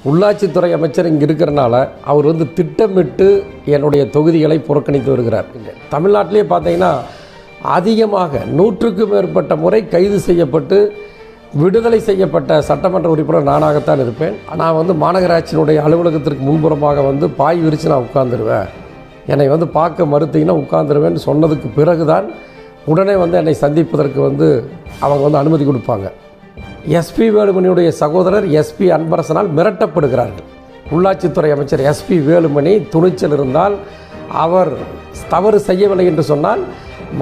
உள்ளாட்சித்துறை அமைச்சர் இங்கே இருக்கிறனால அவர் வந்து திட்டமிட்டு என்னுடைய தொகுதிகளை புறக்கணித்து வருகிறார். தமிழ்நாட்டிலே பார்த்தீங்கன்னா அதிகமாக 100க்கும் மேற்பட்ட முறை கைது செய்யப்பட்டு விடுதலை செய்யப்பட்ட சட்டமன்ற உறுப்பினர் நானாகத்தான் இருப்பேன். நான் வந்து மாநகராட்சியினுடைய அலுவலகத்திற்கு முன்புறமாக வந்து பாய் விரித்து நான் உட்கார்ந்துருவேன், என்னை வந்து பார்க்க மறுத்தீங்கன்னா உட்கார்ந்துருவேன்னு சொன்னதுக்கு பிறகுதான் உடனே வந்து என்னை சந்திப்பதற்கு வந்து அவங்க வந்து அனுமதி கொடுப்பாங்க. எஸ்பி வேலுமணியுடைய சகோதரர் எஸ்பி அன்பரசனால் மிரட்டப்படுகிறார்கள். உள்ளாட்சித்துறை அமைச்சர் எஸ்பி வேலுமணி துணிச்சல் இருந்தால் அவர் தவறு செய்யவில்லை என்று சொன்னால்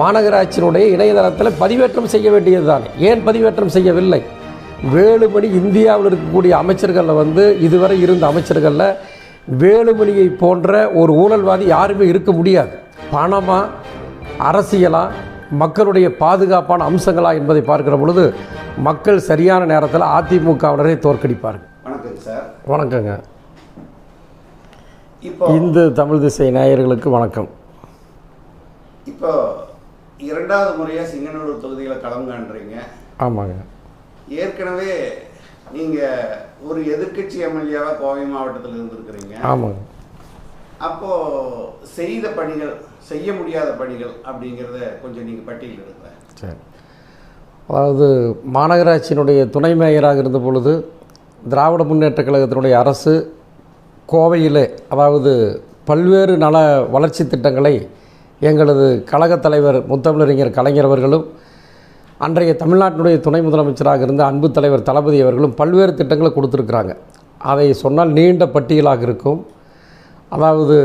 மாநகராட்சியினுடைய இணையதளத்தில் பதிவேற்றம் செய்ய வேண்டியது தான். ஏன் பதிவேற்றம் செய்யவில்லை? வேலுமணி இந்தியாவில் இருக்கக்கூடிய அமைச்சர்களில் வந்து இதுவரை இருந்த அமைச்சர்களில் வேலுமணியை போன்ற ஒரு ஊழல்வாதி யாருமே இருக்க முடியாது. பணமா, அரசியலா, மக்களுடைய பாதுகாப்பான அம்சங்களா என்பதை பார்க்கிற பொழுது மக்கள் சரியான நேரத்தில் அதிமுகவினரை தோற்கடிப்பார்கள். வணக்கம் சார். வணக்கங்க. இப்போ இந்து தமிழ் திசை நேயர்களுக்கு வணக்கம். இப்போ இரண்டாவது முறையாக சிங்கநல்லூர் தொகுதியில் களம் காண்றீங்க. ஆமாங்க. ஏற்கனவே நீங்கள் ஒரு எதிர்க்கட்சி எம்எல்ஏவாக கோவை மாவட்டத்தில் இருந்திருக்கிறீங்க. ஆமாங்க. அப்போது செய்த பணிகள், செய்ய முடியாத பணிகள் அப்படிங்கிறத கொஞ்சம் நீங்கள் பட்டியல் எடுக்கிறேன். சரி. அதாவது மாநகராட்சியினுடைய துணை மேயராக இருந்த பொழுது திராவிட முன்னேற்றக் கழகத்தினுடைய அரசு கோவையிலே அதாவது பல்வேறு நல வளர்ச்சி திட்டங்களை எங்களது கழகத் தலைவர் முத்தமிழறிஞர் கலைஞர் அவர்களும் அன்றைய தமிழ்நாட்டினுடைய துணை முதலமைச்சராக இருந்த அன்பு தலைவர் தளபதி அவர்களும் பல்வேறு திட்டங்களை கொடுத்துருக்குறாங்க. அதை சொன்னால் நீண்ட பட்டியலாக இருக்கும். அதாவது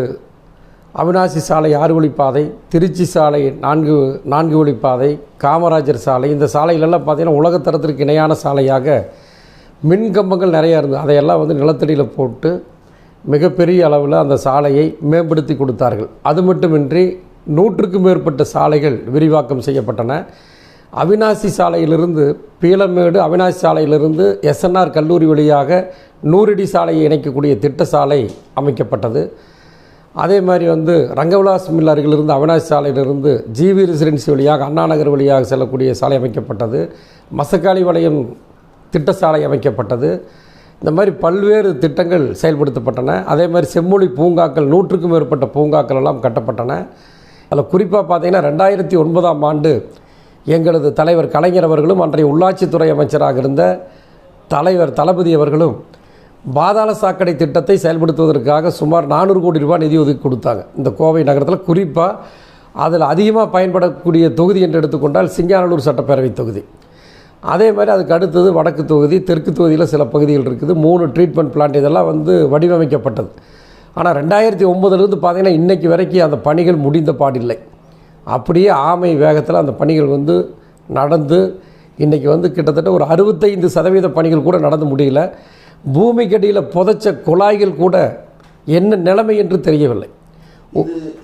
அவிநாசி சாலை 6 வழிப்பாதை, திருச்சி சாலை 4 வழிப்பாதை, காமராஜர் சாலை, இந்த சாலைகளெல்லாம் பார்த்திங்கன்னா உலகத்தரத்திற்கு இணையான சாலையாக மின்கம்பங்கள் நிறையா இருந்தது. அதையெல்லாம் வந்து நிலத்தடியில் போட்டு மிகப்பெரிய அளவில் அந்த சாலையை மேம்படுத்தி கொடுத்தார்கள். அது மட்டுமின்றி 100க்கும் மேற்பட்ட சாலைகள் விரிவாக்கம் செய்யப்பட்டன. அவிநாசி சாலையிலிருந்து பீளமேடு, அவிநாசி சாலையிலிருந்து எஸ்என்ஆர் கல்லூரி வழியாக 100 அடி சாலையை இணைக்கக்கூடிய திட்ட சாலை அமைக்கப்பட்டது. அதே மாதிரி வந்து ரங்கவிலாஸ் மில் அருகிலிருந்து அவிநாசி சாலையிலிருந்து ஜிவி ரெசிடென்சி வழியாக அண்ணாநகர் வழியாக செல்லக்கூடிய சாலை அமைக்கப்பட்டது. மசக்காளி வளையம் திட்ட சாலை அமைக்கப்பட்டது. இந்த மாதிரி பல்வேறு திட்டங்கள் செயல்படுத்தப்பட்டன. அதே மாதிரி செம்மொழி பூங்காக்கள் 100க்கும் மேற்பட்ட பூங்காக்கள் எல்லாம் கட்டப்பட்டன. அதில் குறிப்பாக பார்த்திங்கன்னா 2009ஆம் ஆண்டு எங்களது தலைவர் கலைஞர் அவர்களும் அன்றைய உள்ளாட்சித்துறை அமைச்சராக இருந்த தலைவர் தளபதி அவர்களும் பாதாள சாக்கடை திட்டத்தை செயல்படுத்துவதற்காக சுமார் 400 கோடி ரூபாய் நிதி ஒதுக்கி கொடுத்தாங்க. இந்த கோவை நகரத்தில் குறிப்பாக அதில் அதிகமாக பயன்படக்கூடிய தொகுதி என்று எடுத்துக்கொண்டால் சிங்காநல்லூர் சட்டப்பேரவை தொகுதி. அதே மாதிரி அதுக்கு அடுத்தது வடக்கு தொகுதி, தெற்கு தொகுதியில் சில பகுதிகள் இருக்குது. 3 ட்ரீட்மெண்ட் பிளான்ட் இதெல்லாம் வந்து வடிவமைக்கப்பட்டது. ஆனால் 2009லேருந்து பார்த்திங்கன்னா இன்றைக்கு வரைக்கும் அந்த பணிகள் முடிந்த பாடில்லை. அப்படியே ஆமை வேகத்தில் அந்த பணிகள் வந்து நடந்து இன்றைக்கி வந்து கிட்டத்தட்ட ஒரு 65% பணிகள் கூட நடந்து முடியல. பூமிக்கடியில் புதைச்ச குழாய்கள் கூட என்ன நிலைமை என்று தெரியவில்லை.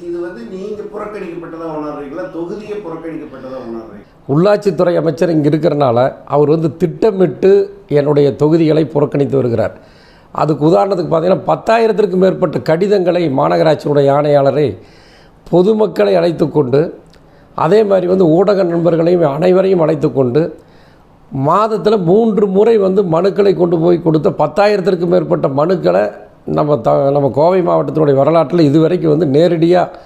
இது வந்து நீங்கள் புறக்கணிக்கப்பட்டதாக உணர்றீங்களா, தொகுதியை புறக்கணிக்கப்பட்டதாக உணர்றீங்க? உள்ளாட்சித்துறை அமைச்சர் இங்கே இருக்கிறனால அவர் வந்து திட்டமிட்டு என்னுடைய தொகுதிகளை புறக்கணித்து வருகிறார். அதுக்கு உதாரணத்துக்கு பார்த்திங்கன்னா 10,000க்கும் மேற்பட்ட கடிதங்களை மாநகராட்சியினுடைய ஆணையாளரை பொதுமக்களை அழைத்து கொண்டு அதே மாதிரி வந்து ஊடக நண்பர்களையும் அனைவரையும் அழைத்து கொண்டு மாதத்தில் 3 முறை வந்து மனுக்களை கொண்டு போய் கொடுத்த 10,000க்கும் மேற்பட்ட மனுக்களை நம்ம கோவை மாவட்டத்தினுடைய வரலாற்றில் இதுவரைக்கும் வந்து நேரடியாக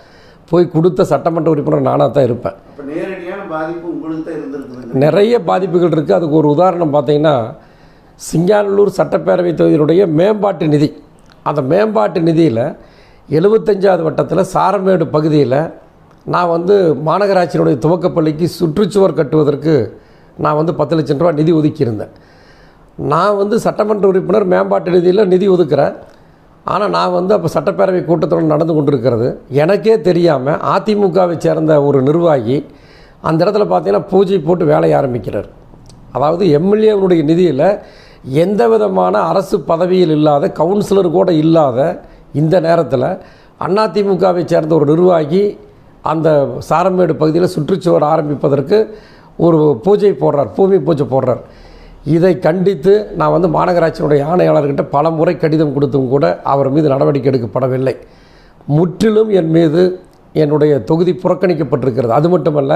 போய் கொடுத்த சட்டமன்ற உறுப்பினர் நானாக தான் இருப்பேன். நேரடியான பாதிப்பு உங்களுக்கு தான் இருந்திருக்கு. நிறைய பாதிப்புகள் இருக்குது. அதுக்கு ஒரு உதாரணம் பார்த்திங்கன்னா சிங்காநல்லூர் சட்டப்பேரவை தொகுதியினுடைய மேம்பாட்டு நிதி, அந்த மேம்பாட்டு நிதியில் 75வது வட்டத்தில் சாரமேடு பகுதியில் நான் வந்து மாநகராட்சியினுடைய துவக்கப்பள்ளிக்கு சுற்றுச்சுவர் கட்டுவதற்கு நான் வந்து 10 லட்சம் ரூபா நிதி ஒதுக்கியிருந்தேன். நான் வந்து சட்டமன்ற உறுப்பினர் மேம்பாட்டு நிதியில் நிதி ஒதுக்குறேன். ஆனால் நான் வந்து அப்போ சட்டப்பேரவை கூட்டத்தொடர் நடந்து கொண்டிருக்கிறது. எனக்கே தெரியாமல் அதிமுகவை சேர்ந்த ஒரு நிர்வாகி அந்த இடத்துல பார்த்திங்கன்னா பூஜை போட்டு வேலையை ஆரம்பிக்கிறார். அதாவது எம்எல்ஏவுடைய நிதியில் எந்த விதமான அரசு பதவியில் இல்லாத, கவுன்சிலர் கூட இல்லாத இந்த நேரத்தில் அதிமுகவை சேர்ந்த ஒரு நிர்வாகி அந்த சாரமேடு பகுதியில் சுற்றுச்சுவர் ஆரம்பிப்பதற்கு ஒரு பூஜை போடுறார், பூமி பூஜை போடுறார். இதை கண்டித்து நான் வந்து மாநகராட்சியினுடைய ஆணையாளர்கிட்ட பல முறை கடிதம் கொடுத்தும் கூட அவர் மீது நடவடிக்கை எடுக்கப்படவில்லை. முற்றிலும் என் மீது என்னுடைய தொகுதி புறக்கணிக்கப்பட்டிருக்கிறது. அது மட்டுமல்ல,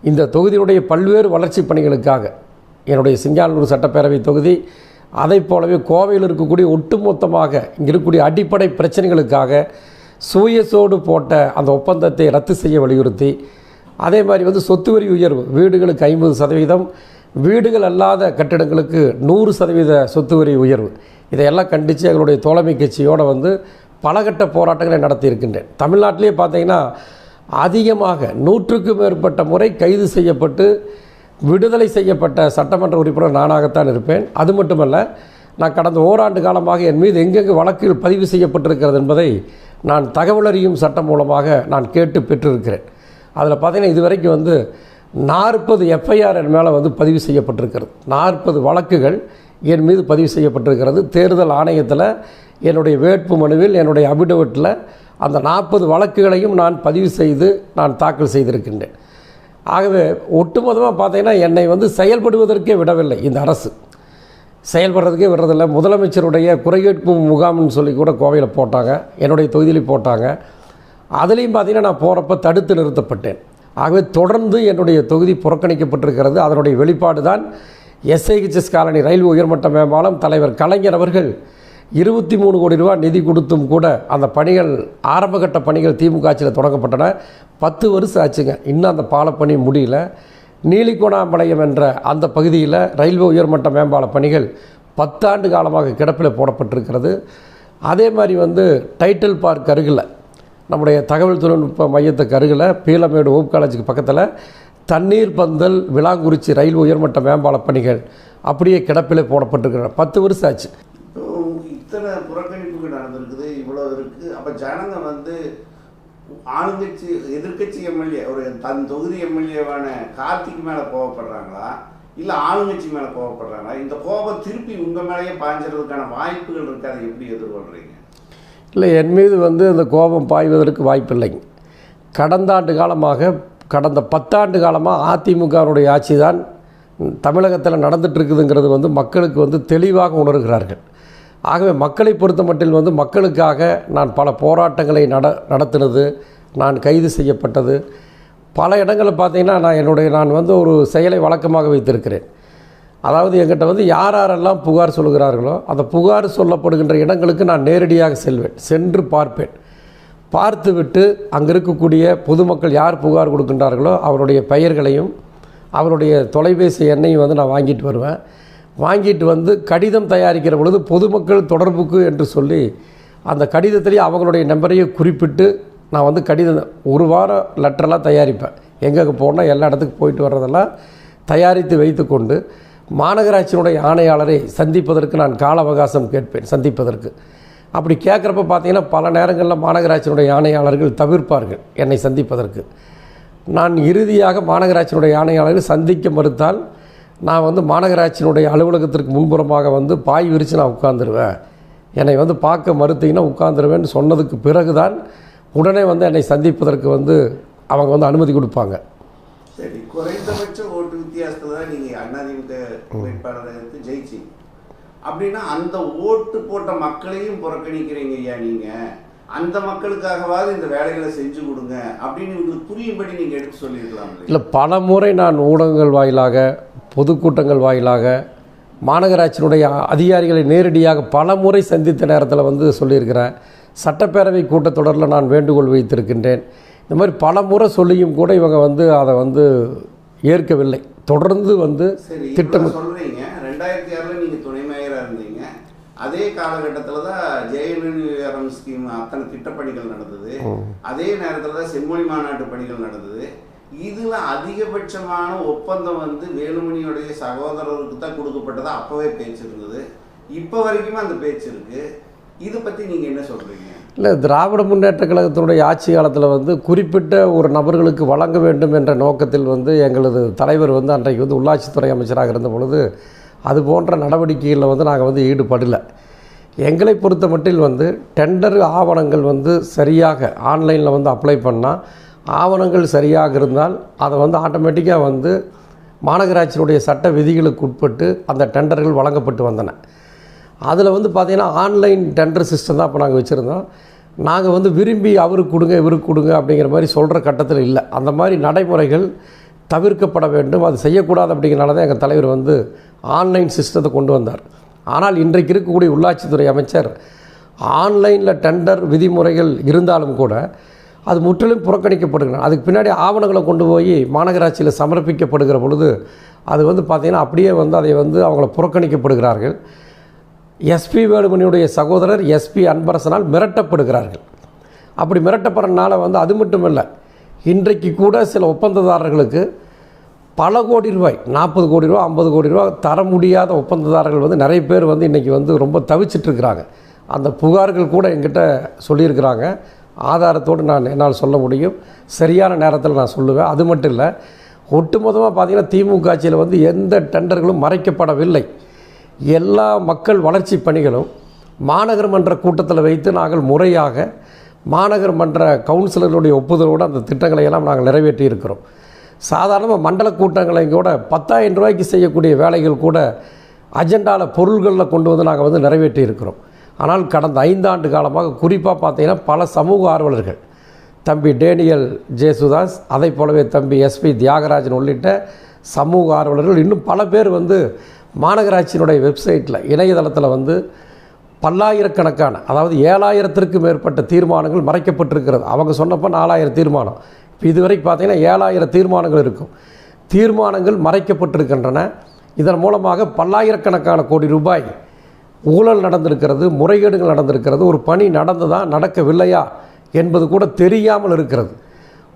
இந்த தொகுதியினுடைய பல்வேறு வளர்ச்சி பணிகளுக்காக என்னுடைய சிங்காநல்லூர் சட்டப்பேரவை தொகுதி, அதைப் போலவே கோவையில் இருக்கக்கூடிய ஒட்டுமொத்தமாக இங்கே இருக்கக்கூடிய அடிப்படை பிரச்சனைகளுக்காக சூயஸோடு போட்ட அந்த ஒப்பந்தத்தை ரத்து செய்ய வலியுறுத்தி, அதே மாதிரி வந்து சொத்து வரி உயர்வு, வீடுகளுக்கு 50%, வீடுகள் அல்லாத கட்டிடங்களுக்கு 100% சொத்து வரி உயர்வு, இதையெல்லாம் கண்டித்து எங்களுடைய தோழமை கட்சியோடு வந்து பலகட்ட போராட்டங்களை நடத்தியிருக்கின்றேன். தமிழ்நாட்டிலே பார்த்தீங்கன்னா அதிகமாக 100க்கும் மேற்பட்ட முறை கைது செய்யப்பட்டு விடுதலை செய்யப்பட்ட சட்டமன்ற உறுப்பினர் நானாகத்தான் இருப்பேன். அது மட்டுமல்ல, நான் கடந்த ஓராண்டு காலமாக என் மீது எங்கெங்கு வழக்குகள் பதிவு செய்யப்பட்டிருக்கிறது என்பதை நான் தகவலறியும் சட்டம் மூலமாக நான் கேட்டு பெற்றிருக்கிறேன். அதில் பார்த்தீங்கன்னா இதுவரைக்கும் வந்து 40 எஃப்ஐஆர் என் மேலே வந்து பதிவு செய்யப்பட்டிருக்கிறது. 40 வழக்குகள் என் மீது பதிவு செய்யப்பட்டிருக்கிறது. தேர்தல் ஆணையத்தில் என்னுடைய வேட்பு மனுவில், என்னுடைய அபிடவிட்டில் அந்த 40 வழக்குகளையும் நான் பதிவு செய்து நான் தாக்கல் செய்திருக்கின்றேன். ஆகவே ஒட்டுமொத்தமாக பார்த்தீங்கன்னா என்னை வந்து செயல்படுவதற்கே விடவில்லை இந்த அரசு. செயல்படுறதுக்கே விடுறதில்லை. முதலமைச்சருடைய குறைகேட்பு முகாம்னு சொல்லி கூட கோவையில் போட்டாங்க, என்னுடைய தொகுதியில் போட்டாங்க. அதுலேயும் பார்த்தீங்கன்னா நான் போகிறப்ப தடுத்து நிறுத்தப்பட்டேன். ஆகவே தொடர்ந்து என்னுடைய தொகுதி புறக்கணிக்கப்பட்டிருக்கிறது. அதனுடைய வெளிப்பாடு தான் எஸ்ஐஹெச்எஸ் காலனி ரயில்வே உயர்மட்ட மேம்பாலம் தலைவர் கலைஞர் அவர்கள் 23 கோடி ரூபா நிதி கொடுத்தும் கூட அந்த பணிகள், ஆரம்பகட்ட பணிகள் திமுக ஆட்சியில் தொடங்கப்பட்டன. 10 வருஷம் ஆச்சுங்க, இன்னும் அந்த பாலப்பணி முடியல. நீலிகோணாம்பாளையம் என்ற அந்த பகுதியில் ரயில்வே உயர்மட்ட மேம்பால பணிகள் 10 ஆண்டு காலமாக கிடப்பில் போடப்பட்டிருக்கிறது. அதே மாதிரி வந்து டைட்டில் பார்க் அருகில், நம்முடைய தகவல் தொழில்நுட்ப மையத்துக்கு அருகில் பீலமேடு ஓப் காலேஜுக்கு பக்கத்தில் தண்ணீர் பந்தல் விளாங்குறிச்சி ரயில்வே உயர்மட்ட மேம்பால பணிகள் அப்படியே கிடப்பிலே போடப்பட்டிருக்கின்றன. 10 வருஷம் ஆச்சு. இத்தனை புறக்கணிப்புகள் நடந்திருக்குது, இவ்வளோ இருக்குது. அப்போ ஜனங்க வந்து ஆளுங்கட்சி எதிர்கட்சி எம்எல்ஏ, ஒரு தன் தொகுதி எம்எல்ஏவான கார்த்திக் மேலே கோவப்படுறாங்களா, இல்லை ஆளுங்கட்சி மேலே கோவப்படுறாங்களா? இந்த கோபம் திருப்பி உங்கள் மேலேயே பாய்ஞ்சறதுக்கான வாய்ப்புகள் இருக்குது. அதை எப்படி எதிர்கொள்கிறீங்க? இல்லை, என் மீது வந்து அந்த கோபம் பாய்வதற்கு வாய்ப்பில்லைங்க. கடந்த ஆண்டு காலமாக, கடந்த 10 ஆண்டு காலமாக அதிமுகவுடைய ஆட்சி தான் தமிழகத்தில் நடந்துகிட்ருக்குதுங்கிறது வந்து மக்களுக்கு வந்து தெளிவாக உணர்கிறார்கள். ஆகவே மக்களை பொறுத்த மட்டில் வந்து மக்களுக்காக நான் பல போராட்டங்களை நடத்தினது, நான் கைது செய்யப்பட்டது, பல இடங்களில் பார்த்தீங்கன்னா நான் வந்து ஒரு செயலை வழக்கமாக வைத்திருக்கிறேன். அதாவது என்கிட்ட வந்து யாரெல்லாம் புகார் சொல்கிறார்களோ அந்த புகார் சொல்லப்படுகின்ற இடங்களுக்கு நான் நேரடியாக செல்வேன், சென்று பார்ப்பேன். பார்த்துவிட்டு அங்கே இருக்கக்கூடிய பொதுமக்கள் யார் புகார் கொடுக்கின்றார்களோ அவருடைய பெயர்களையும் அவருடைய தொலைபேசி எண்ணையும் வந்து நான் வாங்கிட்டு வருவேன். வாங்கிட்டு வந்து கடிதம் தயாரிக்கிற பொழுது பொதுமக்கள் தொடர்புக்கு என்று சொல்லி அந்த கடிதத்திலேயே அவங்களுடைய நம்பரையும் குறிப்பிட்டு நான் வந்து கடிதம் 1 வாரம் லெட்டரெல்லாம் தயாரிப்பேன். எங்கெங்கே போனால் எல்லா இடத்துக்கு போயிட்டு வர்றதெல்லாம் தயாரித்து வைத்து கொண்டு மாநகராட்சியினுடைய ஆணையாளரை சந்திப்பதற்கு நான் கால அவகாசம் கேட்பேன். சந்திப்பதற்கு அப்படி கேட்குறப்ப பார்த்தீங்கன்னா பல நேரங்களில் மாநகராட்சியினுடைய ஆணையாளர்கள் தவிர்ப்பார்கள் என்னை சந்திப்பதற்கு. நான் இறுதியாக மாநகராட்சியினுடைய ஆணையாளர்கள் சந்திக்க மறுத்தால் நான் வந்து மாநகராட்சியினுடைய அலுவலகத்திற்கு முன்புறமாக வந்து பாய் விரித்து நான் உட்காந்துருவேன். என்னை வந்து பார்க்க மறுத்தீங்கன்னா உட்காந்துருவேன்னு சொன்னதுக்கு பிறகு தான் உடனே வந்து என்னை சந்திப்பதற்கு வந்து அவங்க வந்து அனுமதி கொடுப்பாங்க. சரி, குறைந்தபட்ச ஓட்டு வித்தியாசத்தில் தான் நீங்கள் அதிமுக வேட்பாளருக்கு ஜெயிச்சிங்க. அப்படின்னா அந்த ஓட்டு போட்ட மக்களையும் புறக்கணிக்கிறீங்க ஐயா. நீங்கள் அந்த மக்களுக்காகவாது இந்த வேலைகளை செஞ்சு கொடுங்க அப்படின்னு உங்களுக்கு புரியும்படி நீங்கள் எடுத்து சொல்லியிருக்கலாம். இல்லை, பல முறை நான் ஊடகங்கள் வாயிலாக, பொதுக்கூட்டங்கள் வாயிலாக மாநகராட்சியினுடைய அதிகாரிகளை நேரடியாக பல முறை சந்தித்த நேரத்தில் வந்து சொல்லியிருக்கிறேன். சட்டப்பேரவை கூட்டத்தொடரில் நான் வேண்டுகோள் வைத்திருக்கின்றேன். இந்த மாதிரி பல முறை சொல்லியும் கூட இவங்க வந்து அதை வந்து ஏற்கவில்லை. தொடர்ந்து வந்து திட்டம் சொல்கிறீங்க. 2006 நீங்கள் துணை மேயராக இருந்தீங்க. அதே காலகட்டத்தில் தான் ஜேஎன்என்யூஆர்எம் ஸ்கீம் அத்தனை திட்டப்பணிகள் நடந்தது. அதே நேரத்தில் தான் செம்மொழி மாநாட்டு பணிகள் நடந்தது. இதில் அதிகபட்சமான ஒப்பந்தம் வந்து வேலுமணியுடைய சகோதரருக்கு தான் கொடுக்கப்பட்டதா அப்போவே பேச்சு இருந்தது. இப்போ வரைக்குமே அந்த பேச்சு இருக்குது. இதை பற்றி நீங்கள் என்ன சொல்கிறீங்க? இல்லை, திராவிட முன்னேற்ற கழகத்தினுடைய ஆட்சி காலத்தில் வந்து குறிப்பிட்ட ஒரு நபர்களுக்கு வழங்க வேண்டும் என்ற நோக்கத்தில் வந்து எங்களது தலைவர் வந்து அன்றைக்கு வந்து உள்ளாட்சித்துறை அமைச்சராக இருந்த பொழுது அது போன்ற நடவடிக்கைகளில் வந்து நாங்கள் வந்து ஈடுபடலை. எங்களை பொறுத்த மட்டில் வந்து டெண்டர் ஆவணங்கள் வந்து சரியாக ஆன்லைனில் வந்து அப்ளை பண்ணால் ஆவணங்கள் சரியாக இருந்தால் அதை வந்து ஆட்டோமேட்டிக்காக வந்து மாநகராட்சியினுடைய சட்ட விதிகளுக்கு உட்பட்டு அந்த டெண்டர்கள் வழங்கப்பட்டு வந்தன. அதில் வந்து பார்த்திங்கன்னா ஆன்லைன் டெண்டர் சிஸ்டம் தான் இப்போ நாங்கள் வச்சுருந்தோம். நாங்கள் வந்து விரும்பி அவருக்கு கொடுங்க இவருக்கு கொடுங்க அப்படிங்கிற மாதிரி சொல்கிற கட்டத்தில் இல்லை. அந்த மாதிரி நடைமுறைகள் தவிர்க்கப்பட வேண்டும், அது செய்யக்கூடாது. அப்படிங்கிறனால தான் எங்கள் தலைவர் வந்து ஆன்லைன் சிஸ்டத்தை கொண்டு வந்தார். ஆனால் இன்றைக்கு இருக்கக்கூடிய உள்ளாட்சித்துறை அமைச்சர் ஆன்லைனில் டெண்டர் விதிமுறைகள் இருந்தாலும் கூட அது முற்றிலும் புறக்கணிக்கப்படுகிறது. அதுக்கு பின்னாடி ஆவணங்களை கொண்டு போய் மாநகராட்சியில் சமர்ப்பிக்கப்படுகிற பொழுது அது வந்து பார்த்திங்கன்னா அப்படியே வந்து அதை வந்து அவங்கள புறக்கணிக்கப்படுகிறார்கள். எஸ்பி வேலுமணியுடைய சகோதரர் எஸ்பி அன்பரசனால் மிரட்டப்படுகிறார்கள். அப்படி மிரட்டப்படுறதுனால வந்து அது மட்டும் இல்லை, இன்றைக்கு கூட சில ஒப்பந்ததாரர்களுக்கு பல கோடி ரூபாய் 40 கோடி ரூபா 50 கோடி ரூபா தர முடியாத ஒப்பந்ததாரர்கள் வந்து நிறைய பேர் வந்து இன்றைக்கி வந்து ரொம்ப தவிச்சிட்ருக்கிறாங்க. அந்த புகார்கள் கூட என்கிட்ட சொல்லியிருக்கிறாங்க. ஆதாரத்தோடு என்னால் சொல்ல முடியும், சரியான நேரத்தில் நான் சொல்லுவேன். அது மட்டும் இல்லை, ஒட்டுமொத்தமாக பார்த்திங்கன்னா திமுக ஆட்சியில் வந்து எந்த டெண்டர்களும் மறைக்கப்படவில்லை. எல்லா மக்கள் வளர்ச்சி பணிகளும் மாநகர மன்ற கூட்டத்தில் வைத்து நாங்கள் முறையாக மாநகர மன்ற கவுன்சிலர்களுடைய ஒப்புதலோடு அந்த திட்டங்களை எல்லாம் நாங்கள் நிறைவேற்றி இருக்கிறோம். சாதாரணமாக மண்டல கூட்டங்களை கூட 10,000 ரூபாய்க்கு செய்யக்கூடிய வேலைகள் கூட அஜெண்டாவில் பொருள்களில் கொண்டு வந்து நாங்கள் வந்து நிறைவேற்றி இருக்கிறோம். ஆனால் கடந்த 5 ஆண்டு காலமாக குறிப்பாக பார்த்தீங்கன்னா பல சமூக ஆர்வலர்கள், தம்பி டேனியல் ஜேசுதாஸ், அதை போலவே தம்பி எஸ்பி தியாகராஜன் உள்ளிட்ட சமூக ஆர்வலர்கள் இன்னும் பல பேர் வந்து மாநகராட்சியினுடைய வெப்சைட்டில் இணையதளத்தில் வந்து பல்லாயிரக்கணக்கான, அதாவது 7,000த்திற்கும் மேற்பட்ட தீர்மானங்கள் மறைக்கப்பட்டிருக்கிறது. அவங்க சொன்னப்போ 4,000 தீர்மானம், இப்போ இதுவரைக்கும் பார்த்தீங்கன்னா 7,000 தீர்மானங்கள் இருக்கும். தீர்மானங்கள் மறைக்கப்பட்டிருக்கின்றன. இதன் மூலமாக பல்லாயிரக்கணக்கான கோடி ரூபாய் ஊழல் நடந்திருக்கிறது, முறைகேடுகள் நடந்திருக்கிறது. ஒரு பணி நடந்ததா நடக்கவில்லையா என்பது கூட தெரியாமல் இருக்கிறது.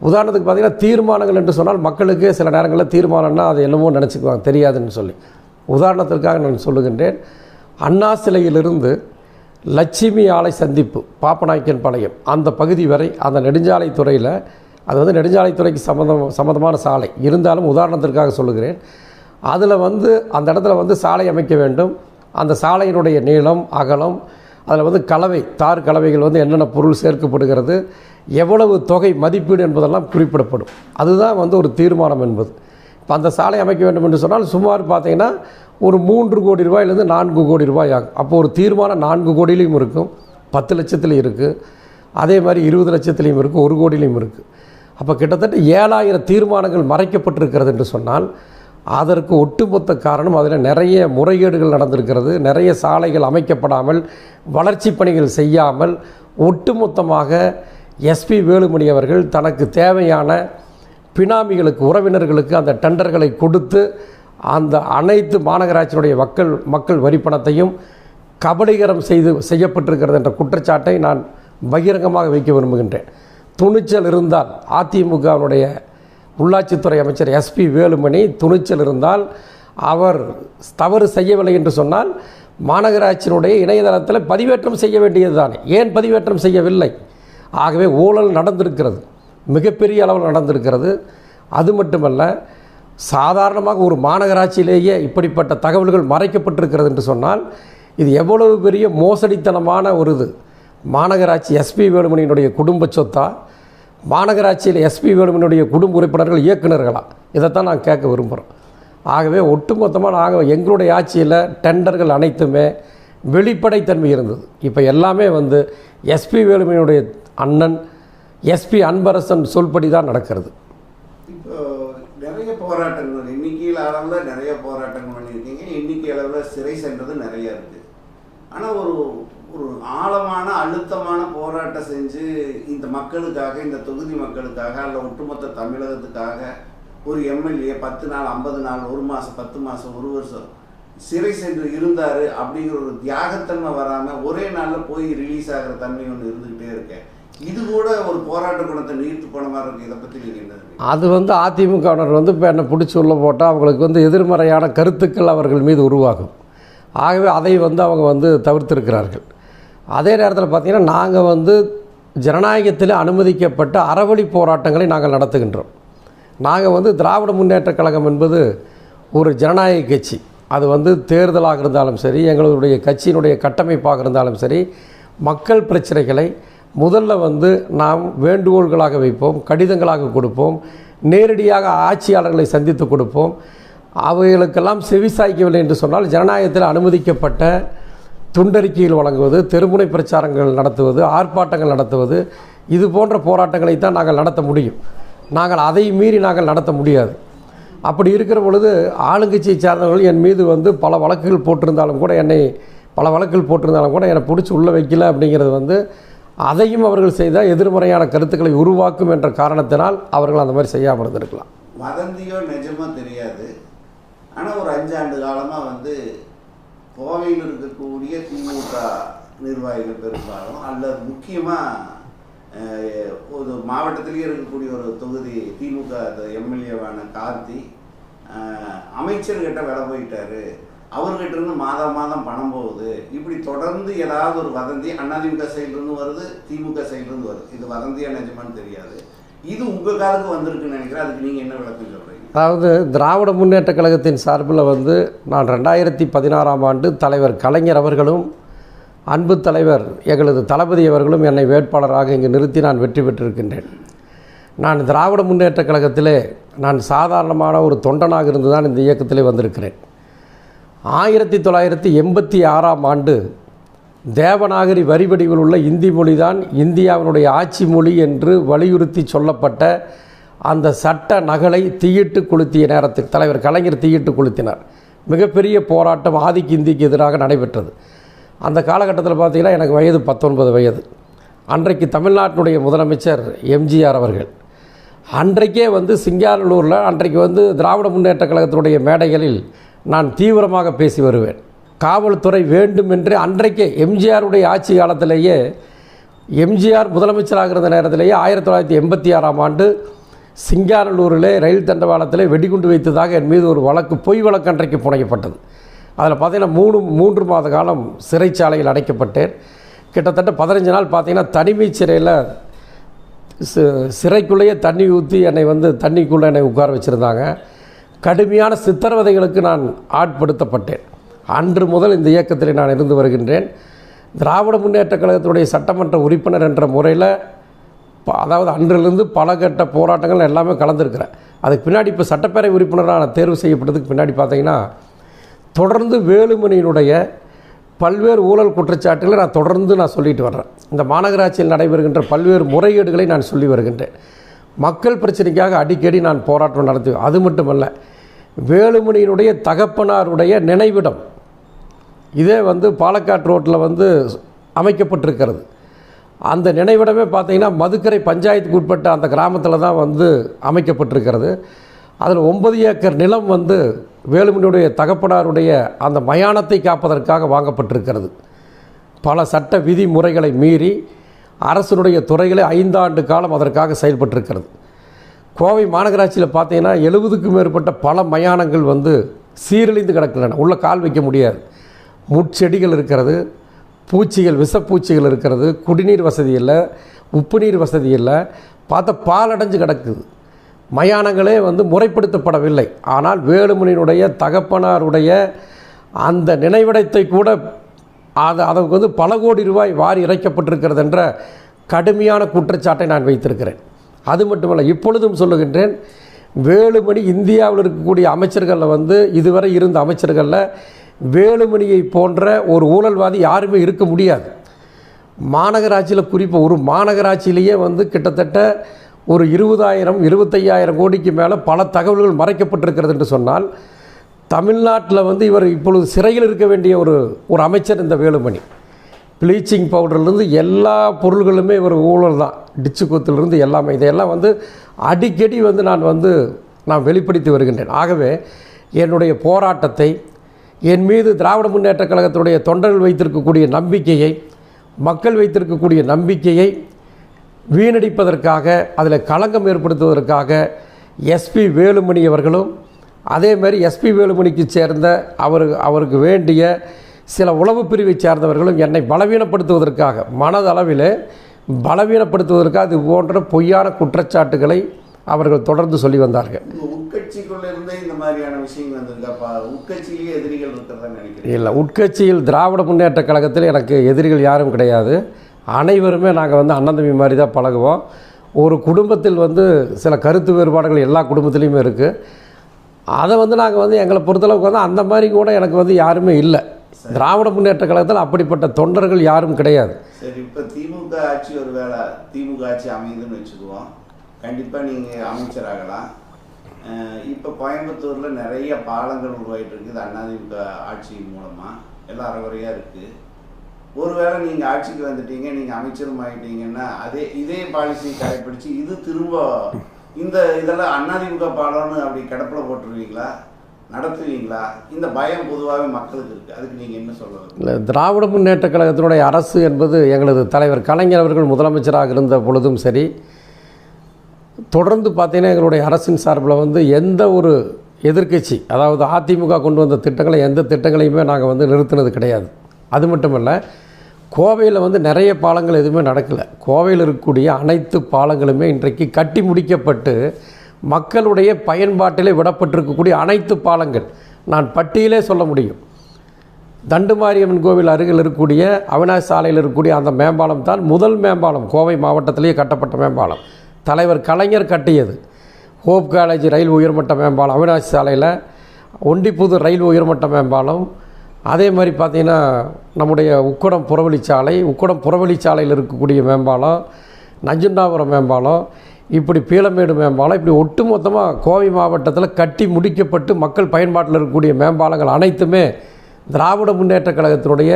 உதாரணத்துக்கு பார்த்திங்கன்னா தீர்மானங்கள் என்று சொன்னால் மக்களுக்கு சில நேரங்களில் தீர்மானம்னா அது என்னமோ நினச்சிக்குவாங்க, தெரியாதுன்னு சொல்லி. உதாரணத்திற்காக நான் சொல்லுகின்றேன், அண்ணா சிலையிலிருந்து லட்சுமி ஆலை சந்திப்பு பாப்பநாயக்கன் பாளையம் அந்த பகுதி வரை அந்த நெடுஞ்சாலைத்துறையில், அது வந்து நெடுஞ்சாலைத்துறைக்கு சம்மந்தமான சாலை இருந்தாலும் உதாரணத்திற்காக சொல்லுகிறேன், அதில் வந்து அந்த இடத்துல வந்து சாலை அமைக்க வேண்டும். அந்த சாலையினுடைய நீளம் அகலம், அதில் வந்து கலவை தார் கலவைகள் வந்து என்னென்ன பொருள் சேர்க்கப்படுகிறது, எவ்வளவு தொகை மதிப்பீடு என்பதெல்லாம் குறிப்பிடப்படும். அதுதான் வந்து ஒரு தீர்மானம் என்பது. இப்போ அந்த சாலை அமைக்க வேண்டும் என்று சொன்னால் சுமார் பார்த்திங்கன்னா ஒரு 3 கோடி ரூபாயிலிருந்து 4 கோடி ரூபாய் ஆகும். அப்போது ஒரு தீர்மானம் 4 கோடியிலையும் இருக்கும், 10 லட்சத்துலையும் இருக்குது, அதே மாதிரி 20 லட்சத்துலேயும் இருக்குது, 1 கோடியிலையும் இருக்குது. அப்போ கிட்டத்தட்ட 7,000 தீர்மானங்கள் மறைக்கப்பட்டிருக்கிறது என்று சொன்னால் அதற்கு ஒட்டுமொத்த காரணம் அதில் நிறைய முறைகேடுகள் நடந்திருக்கிறது. நிறைய சாலைகள் அமைக்கப்படாமல், வளர்ச்சி பணிகள் செய்யாமல், ஒட்டுமொத்தமாக எஸ்பி வேலுமணி அவர்கள் தனக்கு தேவையான பினாமிகளுக்கு, உறவினர்களுக்கு அந்த டெண்டர்களை கொடுத்து அந்த அனைத்து மாநகராட்சியினுடைய மக்கள் வரிப்பணத்தையும் கபலீகரம் செய்யப்பட்டிருக்கிறது என்ற குற்றச்சாட்டை நான் பகிரங்கமாக வைக்க விரும்புகின்றேன். துணிச்சல் இருந்தால் அதிமுகவினுடைய உள்ளாட்சித்துறை அமைச்சர் எஸ்பி வேலுமணி துணிச்சல் இருந்தால், அவர் தவறு செய்யவில்லை என்று சொன்னால் மாநகராட்சியினுடைய இணையதளத்தில் பதிவேற்றம் செய்ய வேண்டியது தானே, ஏன் பதிவேற்றம் செய்யவில்லை? ஆகவே ஊழல் நடந்திருக்கிறது, மிகப்பெரிய அளவில் நடந்திருக்கிறது. அது மட்டுமல்ல, சாதாரணமாக ஒரு மாநகராட்சியிலேயே இப்படிப்பட்ட தகவல்கள் மறைக்கப்பட்டிருக்கிறது என்று சொன்னால் இது எவ்வளவு பெரிய மோசடித்தனமான ஒரு இது. மாநகராட்சி எஸ்பி வேலுமணியினுடைய குடும்ப சொத்தா, மாநகராட்சியில் எஸ்பி வேலுமணியுடைய குடும்ப உறுப்பினர்கள் இயக்குநர்களா, இதைத்தான் நான் கேட்க விரும்புகிறோம். ஆகவே ஒட்டுமொத்தமாக நாங்கள் எங்களுடைய ஆட்சியில் டெண்டர்கள் அனைத்துமே வெளிப்படைத்தன்மை இருந்தது. இப்போ எல்லாமே வந்து எஸ்பி வேலுமணியுடைய அண்ணன் எஸ்பி அன்பரசன் சொல்படி தான் நடக்கிறது. இப்போ நிறைய போராட்டங்கள் எண்ணிக்கையில் அளவில் நிறைய போராட்டங்கள் பண்ணியிருக்கீங்க, எண்ணிக்கை அளவில் சிறை சென்றது நிறைய இருக்குது. ஆனால் ஒரு ஒரு ஆழமான அழுத்தமான போராட்டம் செஞ்சு இந்த மக்களுக்காக, இந்த தொகுதி மக்களுக்காக, அல்ல ஒட்டுமொத்த தமிழகத்துக்காக ஒரு எம்எல்ஏ 10 நாள் 50 நாள் 1 மாதம் 10 மாதம் 1 வருஷம் சிறை சென்று இருந்தார் அப்படிங்கிற ஒரு தியாகத்தன்மை வராமல் ஒரே நாளில் போய் ரிலீஸ் ஆகிற தன்மை ஒன்று இருந்துக்கிட்டே இருக்கேன். இது கூட ஒரு போராட்ட குணத்தை நீர்த்து போன மாதிரி இருக்குது. இதை பற்றி நீங்கள் என்ன? அது வந்து அதிமுகவினர் வந்து இப்போ என்னை பிடிச்சி உள்ள போட்டால் அவங்களுக்கு வந்து எதிர்மறையான கருத்துக்கள் அவர்கள் மீது உருவாகும். ஆகவே அதை வந்து அவங்க வந்து தவிர்த்திருக்கிறார்கள். அதே நேரத்தில் பார்த்திங்கன்னா நாங்கள் வந்து ஜனநாயகத்தில் அனுமதிக்கப்பட்ட அறவழி போராட்டங்களை நாங்கள் நடத்துகின்றோம். நாங்கள் வந்து திராவிட முன்னேற்றக் கழகம் என்பது ஒரு ஜனநாயக கட்சி. அது வந்து தேர்தலாக இருந்தாலும் சரி, எங்களுடைய கட்சியினுடைய கட்டமைப்பாக இருந்தாலும் சரி, மக்கள் பிரச்சனைகளை முதல்ல வந்து நாம் வேண்டுகோள்களாக வைப்போம், கடிதங்களாக கொடுப்போம், நேரடியாக ஆட்சியாளர்களை சந்தித்து கொடுப்போம். அவைகளுக்கெல்லாம் செவிசாய்க்கவில்லை என்று சொன்னால் ஜனநாயகத்தில் அனுமதிக்கப்பட்ட துண்டறிக்கைகள் வழங்குவது, தெருமுனை பிரச்சாரங்கள் நடத்துவது, ஆர்ப்பாட்டங்கள் நடத்துவது, இது போன்ற போராட்டங்களை தான் நாங்கள் நடத்த முடியும். நாங்கள் அதை மீறி நாங்கள் நடத்த முடியாது. அப்படி இருக்கிற பொழுது ஆளுங்கட்சியை சார்ந்தவர்கள் என் மீது வந்து பல வழக்குகள் போட்டிருந்தாலும் கூட என்னை பிடிச்சி உள்ளே வைக்கல அப்படிங்கிறது வந்து அதையும் அவர்கள் செய்த எதிர்மறையான கருத்துக்களை உருவாக்கும் என்ற காரணத்தினால் அவர்கள் அந்த மாதிரி செய்யாமல் இருந்திருக்கலாம். வதந்தியோ நிஜமோ தெரியாது. ஆனால் ஒரு 5 ஆண்டு காலமாக வந்து கோவையில் இருக்கக்கூடிய திமுக நிர்வாகிகள் பெரும்பாலும் அல்லது முக்கியமாக ஒரு மாவட்டத்திலேயே இருக்கக்கூடிய ஒரு தொகுதி திமுக எம்எல்ஏவான கார்த்தி அமைச்சர்கிட்ட வேலை போயிட்டாரு, அவர்கிட்ட இருந்து மாதம் பணம் போகுது, இப்படி தொடர்ந்து ஏதாவது ஒரு வதந்தி அதிமுக சைட்லேருந்து வருது, திமுக சைட்லேருந்து வருது. இது வதந்தியா நிஜமான்னு தெரியாது. இது உங்கள் காலத்துக்கு வந்திருக்குன்னு நினைக்கிறேன். அதுக்கு நீங்கள் என்ன விளக்கம் சொல்கிறீங்க? அதாவது திராவிட முன்னேற்ற கழகத்தின் சார்பில் வந்து நான் 2016ஆம் ஆண்டு தலைவர் கலைஞர் அவர்களும் அன்பு தலைவர் எங்களது தளபதி அவர்களும் என்னை வேட்பாளராக இங்கு நிறுத்தி நான் வெற்றி பெற்றிருக்கின்றேன். நான் திராவிட முன்னேற்ற கழகத்திலே நான் சாதாரணமான ஒரு தொண்டனாக இருந்து தான் இந்த இயக்கத்திலே வந்திருக்கிறேன். 1986ஆம் ஆண்டு தேவநாகரி வரிவடிவில் உள்ள இந்தி மொழிதான் இந்தியாவினுடைய ஆட்சி மொழி என்று வலியுறுத்தி சொல்லப்பட்ட அந்த சட்ட நகலை தீயிட்டு கொளுத்திய நேரத்தில் தலைவர் கலைஞர் தீயிட்டு கொளுத்தினார். மிகப்பெரிய போராட்டம் ஆதிக்கு இந்திக்கு எதிராக நடைபெற்றது. அந்த காலகட்டத்தில் பார்த்திங்கன்னா எனக்கு வயது 19 வயது. அன்றைக்கு தமிழ்நாட்டினுடைய முதலமைச்சர் எம்ஜிஆர் அவர்கள் அன்றைக்கே வந்து சிங்காநல்லூரில் அன்றைக்கு வந்து திராவிட முன்னேற்ற கழகத்தினுடைய மேடைகளில் நான் தீவிரமாக பேசி வருவேன். காவல்துறை வேண்டும் என்று அன்றைக்கே எம்ஜிஆருடைய ஆட்சி காலத்திலேயே எம்ஜிஆர் முதலமைச்சராக இருந்த நேரத்திலேயே 1986ஆம் ஆண்டு சிங்காநல்லூரிலே ரயில் தண்டவாளத்தில் வெடிகுண்டு வைத்ததாக என் மீது ஒரு வழக்கு, பொய் வழக்கு அன்றைக்கு புனையப்பட்டது. அதில் பார்த்திங்கன்னா 3 மாத காலம் சிறைச்சாலையில் அடைக்கப்பட்டேன். கிட்டத்தட்ட 15 நாள் பார்த்திங்கன்னா தனிமை சிறையில் சிறைக்குள்ளேயே தண்ணி ஊற்றி என்னை வந்து தண்ணிக்குள்ளே என்னை உட்கார வச்சுருந்தாங்க. கடுமையான சித்திரவதைகளுக்கு நான் ஆட்படுத்தப்பட்டேன். அன்று முதல் இந்த இயக்கத்தில் நான் இருந்து வருகின்றேன். திராவிட முன்னேற்ற கழகத்தினுடைய சட்டமன்ற உறுப்பினர் என்ற முறையில் அதாவது அன்றிலிருந்து பல கட்ட போராட்டங்கள் எல்லாமே கலந்துருக்கிறேன். அதுக்கு பின்னாடி இப்போ சட்டப்பேரவை உறுப்பினராக நான் தேர்வு செய்யப்பட்டதுக்கு பின்னாடி பார்த்திங்கன்னா தொடர்ந்து வேலுமணியினுடைய பல்வேறு ஊழல் குற்றச்சாட்டுகளை நான் தொடர்ந்து சொல்லிட்டு வர்றேன். இந்த மாநகராட்சியில் நடைபெறுகின்ற பல்வேறு முறைகேடுகளை நான் சொல்லி வருகின்றேன். மக்கள் பிரச்சனைக்காக அடிக்கடி நான் போராட்டம் நடத்துவேன். அது மட்டுமல்ல, வேலுமணியினுடைய தகப்பனாருடைய நினைவிடம் இதே வந்து பாலக்காடு ரோட்டில் வந்து அமைக்கப்பட்டிருக்கிறது. அந்த நினைவிடமே பார்த்திங்கன்னா மதுக்கரை பஞ்சாயத்துக்கு உட்பட்ட அந்த கிராமத்தில் தான் வந்து அமைக்கப்பட்டிருக்கிறது. அதில் 9 ஏக்கர் நிலம் வந்து வேலுமணியுடைய தகப்பனாருடைய அந்த மயானத்தை காப்பதற்காக வாங்கப்பட்டிருக்கிறது. பல சட்ட விதிமுறைகளை மீறி அரசினுடைய துறைகளை 5 ஆண்டு காலம் அதற்காக செயல்பட்டிருக்கிறது. கோவை மாநகராட்சியில் பார்த்தீங்கன்னா 70க்கும் மேற்பட்ட பல மயானங்கள் வந்து சீரழிந்து கிடக்கின்றன. உள்ளே கால் வைக்க முடியாது. முட்செடிகள் இருக்கிறது, பூச்சிகள், விஷப்பூச்சிகள் இருக்கிறது, குடிநீர் வசதி இல்லை, உப்பு நீர் வசதி இல்லை, பார்த்தா பாலடைஞ்சு கிடக்குது. மயானங்களே வந்து முறைப்படுத்தப்படவில்லை. ஆனால் வேலுமணியினுடைய தகப்பனாருடைய அந்த நினைவிடத்தை கூட அதற்கு வந்து பல கோடி ரூபாய் வாரி இறைக்கப்பட்டிருக்கிறது என்ற கடுமையான குற்றச்சாட்டை நான் வைத்திருக்கிறேன். அது மட்டுமல்ல, இப்பொழுதும் சொல்லுகின்றேன், வேலுமணி இந்தியாவில் இருக்கக்கூடிய அமைச்சர்களில் வந்து இதுவரை இருந்த அமைச்சர்களில் வேலுமணியை போன்ற ஒரு ஊழல்வாதி யாருமே இருக்க முடியாது. மாநகராட்சியில் குறிப்பாக ஒரு மாநகராட்சியிலேயே வந்து கிட்டத்தட்ட ஒரு 20,000-25,000 கோடிக்கு மேலே பல தகவல்கள் மறைக்கப்பட்டிருக்கிறது என்று சொன்னால், தமிழ்நாட்டில் வந்து இவர் இப்பொழுது சிறையில் இருக்க வேண்டிய ஒரு அமைச்சர் இந்த வேலுமணி. ப்ளீச்சிங் பவுடர்லேருந்து எல்லா பொருள்களுமே இவர் ஊழல் தான். டிச்சு கொத்துலேருந்து எல்லாமே இதையெல்லாம் வந்து அடிக்கடி வந்து நான் வெளிப்படுத்தி வருகின்றேன். ஆகவே என்னுடைய போராட்டத்தை, என் மீது திராவிட முன்னேற்ற கழகத்தினுடைய தொண்டர்கள் வைத்திருக்கக்கூடிய நம்பிக்கையை, மக்கள் வைத்திருக்கக்கூடிய நம்பிக்கையை வீணடிப்பதற்காக, அதில் களங்கம் ஏற்படுத்துவதற்காக எஸ்பி வேலுமணி அவர்களும் அதே மாதிரி எஸ்பி வேலுமணிக்கு சேர்ந்த அவருக்கு வேண்டிய சில உளவு பிரிவை சார்ந்தவர்களும் என்னை பலவீனப்படுத்துவதற்காக, மனதளவில் பலவீனப்படுத்துவதற்காக இது போன்ற பொய்யான குற்றச்சாட்டுகளை அவர்கள் தொடர்ந்து சொல்லி வந்தார்கள். உட்கட்சிக்குள்ளே இந்த மாதிரியான விஷயங்கள் வந்திருக்காப்பா, உட்கட்சியிலேயே எதிரிகள் இருக்கிறதா நினைக்கிறேன்? இல்லை, உட்கட்சியில் திராவிட முன்னேற்ற கழகத்தில் எனக்கு எதிரிகள் யாரும் கிடையாது. அனைவருமே நாங்கள் வந்து அண்ணன் தம்பி மாதிரி தான் பழகுவோம். ஒரு குடும்பத்தில் வந்து சில கருத்து வேறுபாடுகள் எல்லா குடும்பத்துலேயுமே இருக்குது. அதை வந்து நாங்கள் வந்து எங்களை பொறுத்தளவுக்கு வந்து அந்த மாதிரி கூட எனக்கு வந்து யாருமே இல்லை. திராவிட முன்னேற்ற கழகத்தில் அப்படிப்பட்ட தொண்டர்கள் யாரும் கிடையாது. சரி, இப்போ திமுக ஆட்சி திமுக ஆட்சி அமையுதுன்னு வச்சுக்குவோம். கண்டிப்பாக நீங்கள் அமைச்சராகலாம். இப்போ கோயம்புத்தூரில் நிறைய பாலங்கள் உருவாகிட்டு இருக்குது அதிமுக ஆட்சியின் மூலமாக எல்லாம் அறகுறையாக இருக்குது. ஒருவேளை நீங்கள் ஆட்சிக்கு வந்துட்டீங்க, நீங்கள் அமைச்சரும் ஆகிட்டீங்கன்னா இதே பாலிசி கடைப்பிடிச்சு இது திரும்ப இதெல்லாம் அதிமுக பாலம்னு அப்படி கிடப்பில் போட்டுருவீங்களா, நடத்துவீங்களா? இந்த பயம் பொதுவாகவே மக்களுக்கு இருக்குது. அதுக்கு நீங்கள் என்ன சொல்லுவீங்க? இல்லை, திராவிட முன்னேற்ற கழகத்தினுடைய அரசு என்பது எங்களது தலைவர் கலைஞர் அவர்கள் முதலமைச்சராக இருந்த பொழுதும் சரி, தொடர்ந்து பார்த்தீங்கன்னா எங்களுடைய அரசின் சார்பில் எந்த ஒரு எதிர்க்கட்சி, அதாவது அதிமுக கொண்டு வந்த திட்டங்களை எந்த திட்டங்களையுமே நாங்கள் நிறுத்தினது கிடையாது. அது மட்டுமல்ல, கோவையில் நிறைய பாலங்கள் எதுவுமே நடக்கலை. கோவையில் இருக்கக்கூடிய அனைத்து பாலங்களுமே இன்றைக்கு கட்டி முடிக்கப்பட்டு மக்களுடைய பயன்பாட்டிலே விடப்பட்டிருக்கக்கூடிய அனைத்து பாலங்கள் நான் பட்டியலே சொல்ல முடியும். தண்டுமாரியம்மன் கோவில் அருகில் இருக்கக்கூடிய அவினாசி சாலையில் இருக்கக்கூடிய அந்த மேம்பாலம் தான் முதல் மேம்பாலம், கோவை மாவட்டத்திலேயே கட்டப்பட்ட மேம்பாலம். தலைவர் கலைஞர் கட்டியது. ஹோப் காலேஜ் ரயில் உயர்மட்ட மேம்பாலம் அவினாசி சாலையில், ஒண்டிப்புது ரயில் உயர்மட்ட மேம்பாலம், அதே மாதிரி பார்த்திங்கன்னா நம்முடைய உக்கடம் புறவழிச்சாலையில் இருக்கக்கூடிய மேம்பாலம், நஞ்சுண்டாபுரம் மேம்பாலம், இப்படி பீளமேடு மேம்பாலம், இப்படி ஒட்டுமொத்தமாக கோவை மாவட்டத்தில் கட்டி முடிக்கப்பட்டு மக்கள் பயன்பாட்டில் இருக்கக்கூடிய மேம்பாலங்கள் அனைத்துமே திராவிட முன்னேற்ற கழகத்தினுடைய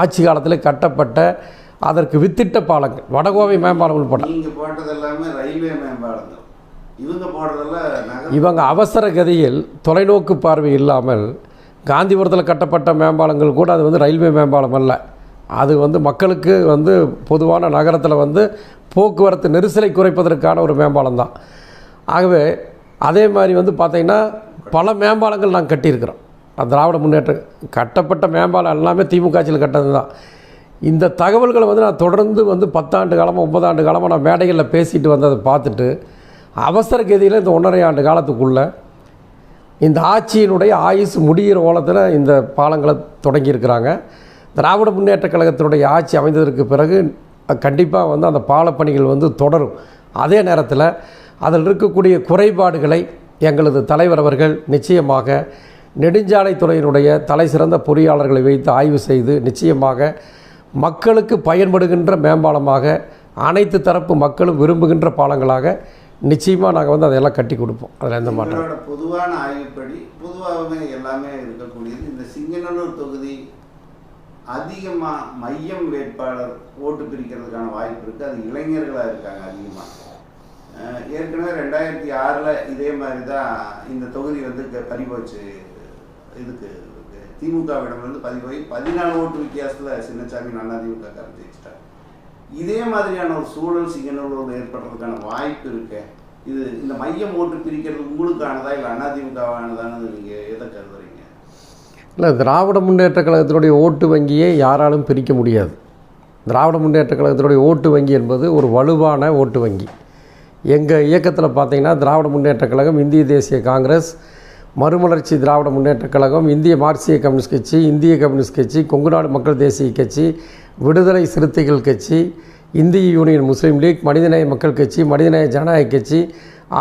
ஆட்சி காலத்தில் கட்டப்பட்ட அதற்கு வித்திட்ட பாலங்கள். வடகோவை மேம்பாலம் உட்பட நீங்கள் போட்டது எல்லாமே ரயில்வே மேம்பாலங்கள். இவங்க போடுறதெல்லாம் இவங்க அவசர கதியில் தொலைநோக்கு பார்வை இல்லாமல் காந்திபுரத்தில் கட்டப்பட்ட மேம்பாலங்கள் கூட அது ரயில்வே மேம்பாலம் அல்ல. அது மக்களுக்கு பொதுவான நகரத்தில் போக்குவரத்து நெரிசலை குறைப்பதற்கான ஒரு மேம்பாலம் தான். ஆகவே அதே மாதிரி பார்த்திங்கன்னா பல மேம்பாலங்கள் நாங்கள் கட்டியிருக்கிறோம். திராவிட முன்னேற்ற கட்டப்பட்ட மேம்பாலம் எல்லாமே திமுக ஆட்சியில் கட்டது தான். இந்த தகவல்களை நான் தொடர்ந்து 10 ஆண்டு காலமாக 9 ஆண்டு காலமாக நான் மேடைகளில் பேசிட்டு வந்ததை பார்த்துட்டு அவசர கதியில் இந்த 1.5 ஆண்டு காலத்துக்குள்ளே இந்த ஆட்சியினுடைய ஆயுசு முடிகிற ஓலத்தில் இந்த பாலங்களை தொடங்கியிருக்கிறாங்க. திராவிட முன்னேற்ற கழகத்தினுடைய ஆட்சி அமைந்ததற்கு பிறகு கண்டிப்பாக அந்த பாலப்பணிகள் தொடரும். அதே நேரத்தில் அதில் இருக்கக்கூடிய குறைபாடுகளை எங்களது தலைவர் அவர்கள் நிச்சயமாக நெடுஞ்சாலைத்துறையினுடைய தலை சிறந்த பொறியாளர்களை வைத்து ஆய்வு செய்து நிச்சயமாக மக்களுக்கு பயன்படுகின்ற மேம்பாலமாக, அனைத்து தரப்பு மக்களும் விரும்புகின்ற பாலங்களாக நிச்சயமாக நாங்கள் அதையெல்லாம் கட்டி கொடுப்போம். அதில் எந்த மாற்றம். பொதுவான ஆய்வுப்படி பொதுவாகவே எல்லாமே இருக்கக்கூடியது இந்த சிங்கநல்லூர் தொகுதி அதிகமாக மையம் வேட்பாளர் ஓட்டு பிரிக்கிறதுக்கான வாய்ப்பு இருக்குது. அது இளைஞர்களாக இருக்காங்க அதிகமாக. ஏற்கனவே 2006 இதே மாதிரி தான் இந்த தொகுதி பறிபோச்சு. இதுக்கு திமுகவிடம் பதிவாகி 14 ஓட்டு வித்தியாசத்தில் சின்னசாமி அதிமுக கருத்து வச்சுட்டாங்க. இதே மாதிரியான ஒரு சூழல் சிங்கநல்லூரில் ஏற்படுறதுக்கான வாய்ப்பு இருக்கு. இது இந்த மையம் ஓட்டு பிரிக்கிறது உங்களுக்கானதா இல்லை அதிமுகவானதான்னு நீங்கள் எதை கருதுறீங்க? இல்லை, திராவிட முன்னேற்ற கழகத்தினுடைய ஓட்டு வங்கியை யாராலும் பிரிக்க முடியாது. திராவிட முன்னேற்ற கழகத்தினுடைய ஓட்டு வங்கி என்பது ஒரு வலுவான ஓட்டு வங்கி. எங்கள் இயக்கத்தில் பார்த்திங்கன்னா திராவிட முன்னேற்ற கழகம், இந்திய தேசிய காங்கிரஸ், மறுமலர்ச்சி திராவிட முன்னேற்ற கழகம், இந்திய மார்க்சிய கம்யூனிஸ்ட் கட்சி, இந்திய கம்யூனிஸ்ட் கட்சி, கொங்குநாடு மக்கள் தேசிய கட்சி, விடுதலை சிறுத்தைகள் கட்சி, இந்திய யூனியன் முஸ்லீம் லீக், மனிதநேய மக்கள் கட்சி, மனிதநேய ஜனநாயக கட்சி,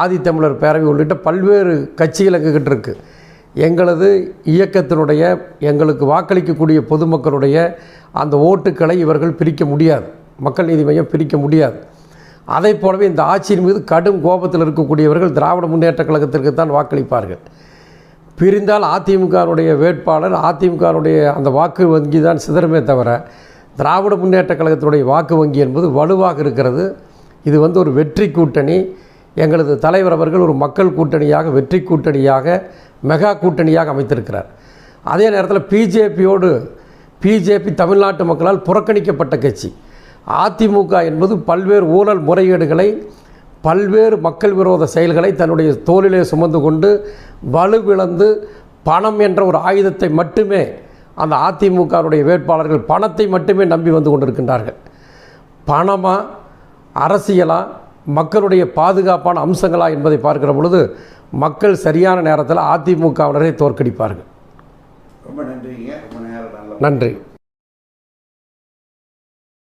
ஆதித்தமிழர் பேரவை உள்ளிட்ட பல்வேறு கட்சிகள் எங்ககிட்ட இருக்குது. எங்களது இயக்கத்தினுடைய எங்களுக்கு வாக்களிக்கக்கூடிய பொதுமக்களுடைய அந்த ஓட்டுக்களை இவர்கள் பிரிக்க முடியாது. மக்கள் நீதி மையம் பிரிக்க முடியாது. அதை போலவே இந்த ஆட்சியின் மீது கடும் கோபத்தில் இருக்கக்கூடியவர்கள் திராவிட முன்னேற்ற கழகத்திற்கு தான் வாக்களிப்பார்கள். பிரிந்தால் அதிமுகவுடைய வேட்பாளர், அதிமுகவுடைய அந்த வாக்கு வங்கி தான் சிதறமே தவிர திராவிட முன்னேற்ற கழகத்தினுடைய வாக்கு வங்கி என்பது வலுவாக இருக்கிறது. இது ஒரு வெற்றி கூட்டணி. எங்களது தலைவர் அவர்கள் ஒரு மக்கள் கூட்டணியாக, வெற்றி கூட்டணியாக, மெகா கூட்டணியாக அமைத்திருக்கிறார். அதே நேரத்தில் பிஜேபி தமிழ்நாட்டு மக்களால் புறக்கணிக்கப்பட்ட கட்சி. அதிமுக என்பது பல்வேறு ஊழல் முறைகேடுகளை, பல்வேறு மக்கள் விரோத செயல்களை தன்னுடைய தோளிலே சுமந்து கொண்டு வலுவிழந்து பணம் என்ற ஒரு ஆயுதத்தை மட்டுமே அந்த அதிமுகவுடைய வேட்பாளர்கள் பணத்தை மட்டுமே நம்பி வந்து கொண்டிருக்கின்றார்கள். பணமா, அரசியலா, மக்களுடைய பாதுகாப்பான அம்சங்களா என்பதை பார்க்கிற பொழுது மக்கள் சரியான நேரத்தில் அதிமுகவினரை தோற்கடிப்பார்கள். ரொம்ப நன்றிங்க. ரொம்ப நேரம் நன்றி.